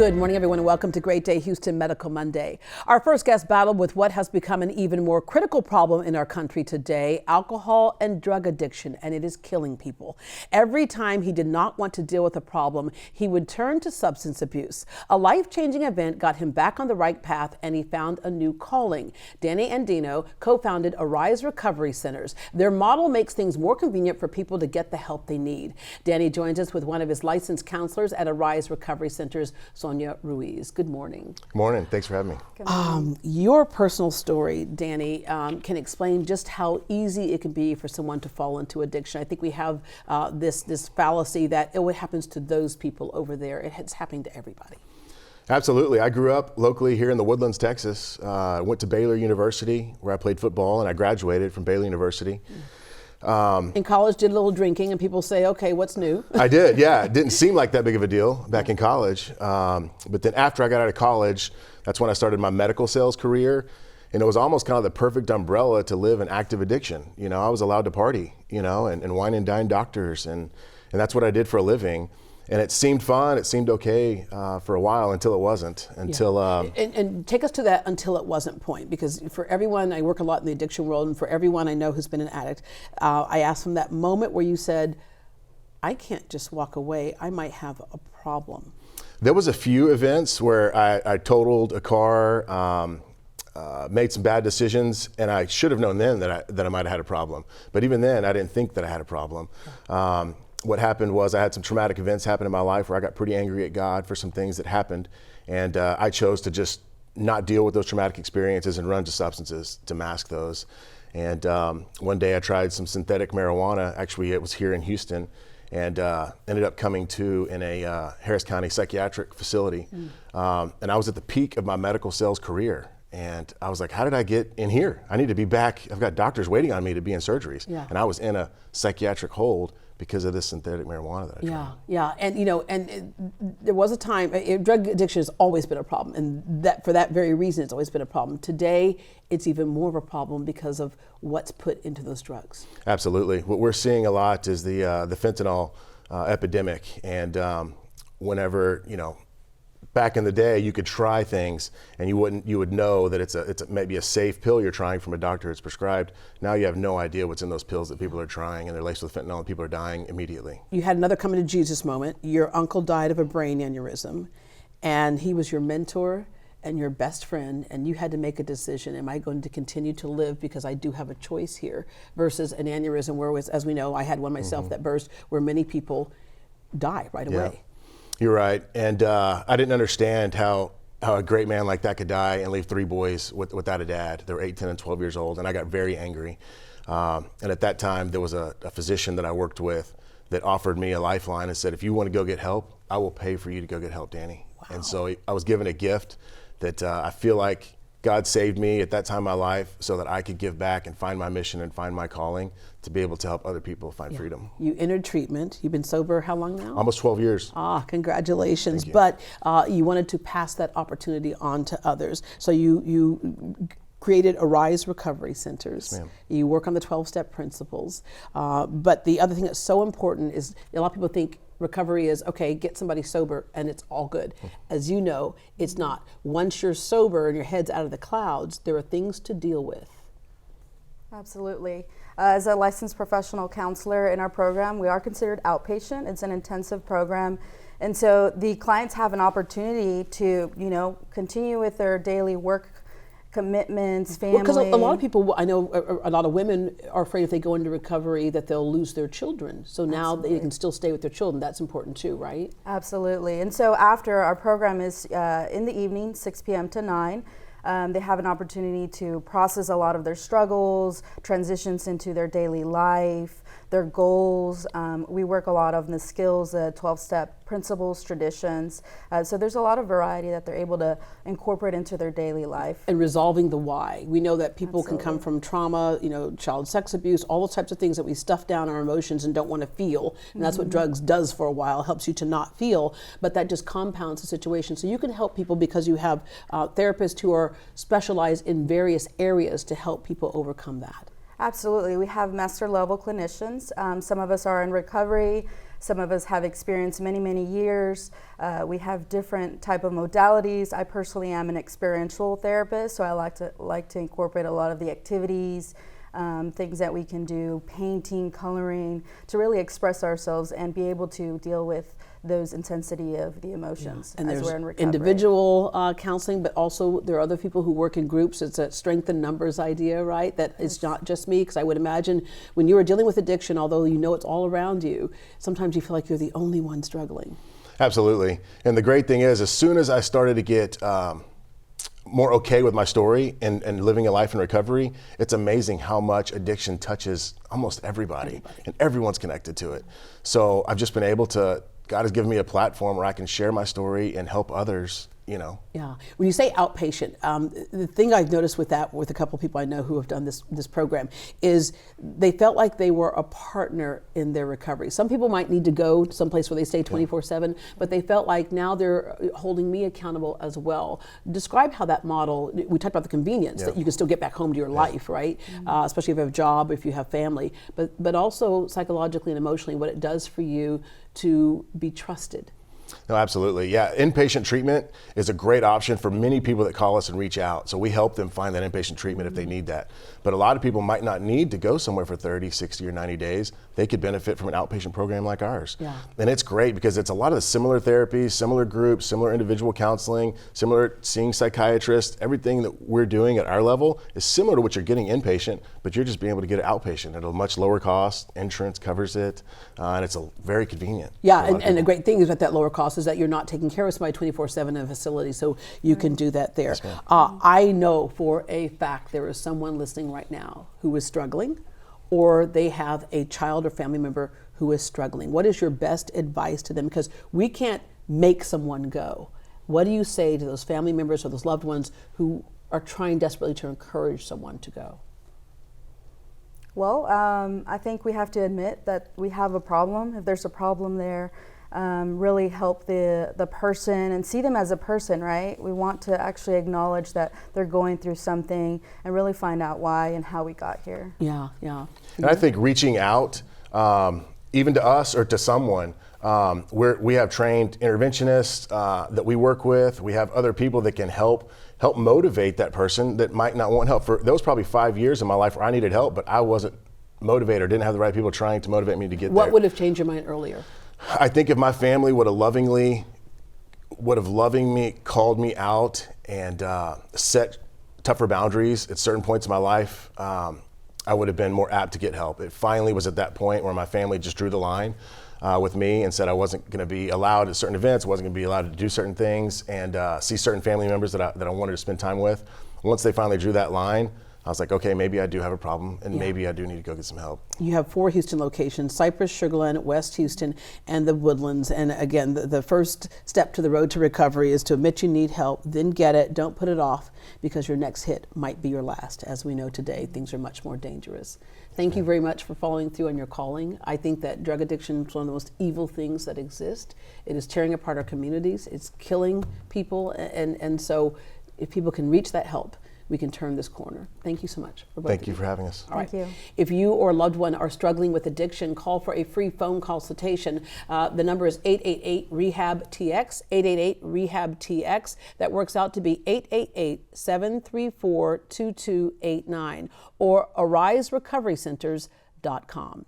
Good morning, everyone, and welcome to Great Day Houston Medical Monday. Our first guest battled with what has become an even more critical problem in our country today, alcohol and drug addiction, and it is killing people. Every time he did not want to deal with a problem, he would turn to substance abuse. A life-changing event got him back on the right path, and he found a new calling. Danny Andino co-founded Arise Recovery Centers. Their model makes things more convenient for people to get the help they need. Danny joins us with one of his licensed counselors at Arise Recovery Centers, Sonia Ruiz. Good morning. Good morning. Thanks for having me. Your personal story, Danny, can explain just how easy it can be for someone to fall into addiction. I think we have this fallacy that it happens to those people over there. It's happening to everybody. Absolutely. I grew up locally here in the Woodlands, Texas. I went to Baylor University where I played football, and I graduated from Baylor University. In college, did a little drinking, and people say, okay, what's new? I did, yeah. It didn't seem like that big of a deal back in college. But then after I got out of college, that's when I started my medical sales career. And it was almost kind of the perfect umbrella to live an active addiction. You know, I was allowed to party, you know, and wine and dine doctors. And that's what I did for a living. And it seemed fun, it seemed okay for a while until it wasn't. And take us to that until it wasn't point, because for everyone, I work a lot in the addiction world, and for everyone I know who's been an addict, I asked them that moment where you said, I can't just walk away, I might have a problem. There was a few events where I totaled a car, made some bad decisions, and I should have known then that I might have had a problem. But even then, I didn't think that I had a problem. What happened was I had some traumatic events happen in my life where I got pretty angry at God for some things that happened, and I chose to just not deal with those traumatic experiences and run to substances to mask those. And one day I tried some synthetic marijuana. Actually, it was here in Houston, and ended up coming to in a Harris County psychiatric facility. And I was at the peak of my medical sales career. And I was like, how did I get in here? I need to be back. I've got doctors waiting on me to be in surgeries. Yeah. And I was in a psychiatric hold because of this synthetic marijuana that I tried. Yeah, and you know, there was a time, drug addiction has always been a problem, and that for that very reason, it's always been a problem. Today, it's even more of a problem because of what's put into those drugs. Absolutely. What we're seeing a lot is the fentanyl epidemic, and whenever, you know, back in the day, you could try things and you would know that it's maybe a safe pill you're trying from a doctor that's prescribed. Now you have no idea what's in those pills that people are trying, and they're laced with fentanyl, and people are dying immediately. You had another coming to Jesus moment. Your uncle died of a brain aneurysm, and he was your mentor and your best friend, and you had to make a decision. Am I going to continue to live because I do have a choice here, versus an aneurysm where, as we know, I had one myself that burst, where many people die right away. You're right, and I didn't understand how a great man like that could die and leave 3 boys without a dad. They were 8, 10, and 12 years old, and I got very angry. And at that time, there was a physician that I worked with that offered me a lifeline and said, if you want to go get help, I will pay for you to go get help, Danny. Wow. And so I was given a gift that I feel like God saved me at that time in my life so that I could give back and find my mission and find my calling to be able to help other people find freedom. You entered treatment. You've been sober how long now? Almost 12 years. Congratulations. But you wanted to pass that opportunity on to others. So you created Arise Recovery Centers. Yes, ma'am. You work on the 12-step principles. But the other thing that's so important is a lot of people think recovery is, okay, get somebody sober and it's all good. As you know, it's not. Once you're sober and your head's out of the clouds, there are things to deal with. Absolutely. As a licensed professional counselor in our program, we are considered outpatient. It's an intensive program. And so the clients have an opportunity to, you know, continue with their daily work commitments, family. Because a lot of people, I know a lot of women are afraid if they go into recovery that they'll lose their children. So now they can still stay with their children. That's important too, right? Absolutely. And so after our program is in the evening, 6 p.m. to 9, they have an opportunity to process a lot of their struggles, transitions into their daily life, their goals. We work a lot on the skills, 12-step principles, traditions. So there's a lot of variety that they're able to incorporate into their daily life. And resolving the why. We know that people can come from trauma, you know, child sex abuse, all those types of things that we stuff down our emotions and don't want to feel. And that's what drugs does for a while, helps you to not feel, but that just compounds the situation. So you can help people because you have therapists who are specialized in various areas to help people overcome that. Absolutely. We have master level clinicians. Some of us are in recovery. Some of us have experienced many, many years. We have different type of modalities. I personally am an experiential therapist, so I like to incorporate a lot of the activities, things that we can do, painting, coloring, to really express ourselves and be able to deal with those intensity of the emotions and as there's we're in recovery. individual counseling, but also there are other people who work in groups. It's a strength in numbers idea, right? That it's not just me, because I would imagine when you are dealing with addiction, although you know it's all around you, sometimes you feel like you're the only one struggling. Absolutely. And the great thing is, as soon as I started to get more okay with my story and living a life in recovery, it's amazing how much addiction touches almost everybody. And everyone's connected to it. So I've just been able to, God has given me a platform where I can share my story and help others, you know. Yeah. When you say outpatient, the thing I've noticed with that, with a couple of people I know who have done this program, is they felt like they were a partner in their recovery. Some people might need to go to someplace where they stay 24/7, but they felt like now they're holding me accountable as well. Describe how that model, we talked about the convenience, that you can still get back home to your life, right? Especially if you have a job, if you have family, but also psychologically and emotionally what it does for you to be trusted. No, absolutely. Yeah, inpatient treatment is a great option for many people that call us and reach out. So we help them find that inpatient treatment if they need that. But a lot of people might not need to go somewhere for 30, 60, or 90 days. They could benefit from an outpatient program like ours. Yeah. And it's great because it's a lot of the similar therapies, similar groups, similar individual counseling, similar seeing psychiatrists. Everything that we're doing at our level is similar to what you're getting inpatient, but you're just being able to get it outpatient at a much lower cost. Insurance covers it, and it's very convenient. Yeah, and the great thing is that lower cost is that you're not taking care of somebody 24/7 in a facility, so you can do that there. Yes, I know for a fact there is someone listening right now who is struggling, or they have a child or family member who is struggling. What is your best advice to them? Because we can't make someone go. What do you say to those family members or those loved ones who are trying desperately to encourage someone to go? Well, I think we have to admit that we have a problem. If there's a problem there, really help the person and see them as a person, right? We want to actually acknowledge that they're going through something and really find out why and how we got here. Yeah, yeah. And I think reaching out, even to us or to someone, we have trained interventionists that we work with. We have other people that can help motivate that person that might not want help. There was probably 5 years in my life where I needed help, but I wasn't motivated or didn't have the right people trying to motivate me to get there. What would have changed your mind earlier? I think if my family would have lovingly called me out and set tougher boundaries at certain points in my life, I would have been more apt to get help. It finally was at that point where my family just drew the line with me and said I wasn't going to be allowed at certain events, wasn't going to be allowed to do certain things, and see certain family members that I wanted to spend time with. Once they finally drew that line, I was like, okay, maybe I do have a problem, and maybe I do need to go get some help. You have 4 Houston locations: Cypress, Sugar Land, West Houston, and the Woodlands. And again, the first step to the road to recovery is to admit you need help, then get it. Don't put it off, because your next hit might be your last. As we know today, things are much more dangerous. Thank you very much for following through on your calling. I think that drug addiction is one of the most evil things that exist. It is tearing apart our communities. It's killing people. And so if people can reach that help, we can turn this corner. Thank you so much. Thank you for having us. Thank you. If you or a loved one are struggling with addiction, call for a free phone consultation. The number is 888-REHAB-TX, 888-REHAB-TX. That works out to be 888-734-2289, or ariserecoverycenters.com.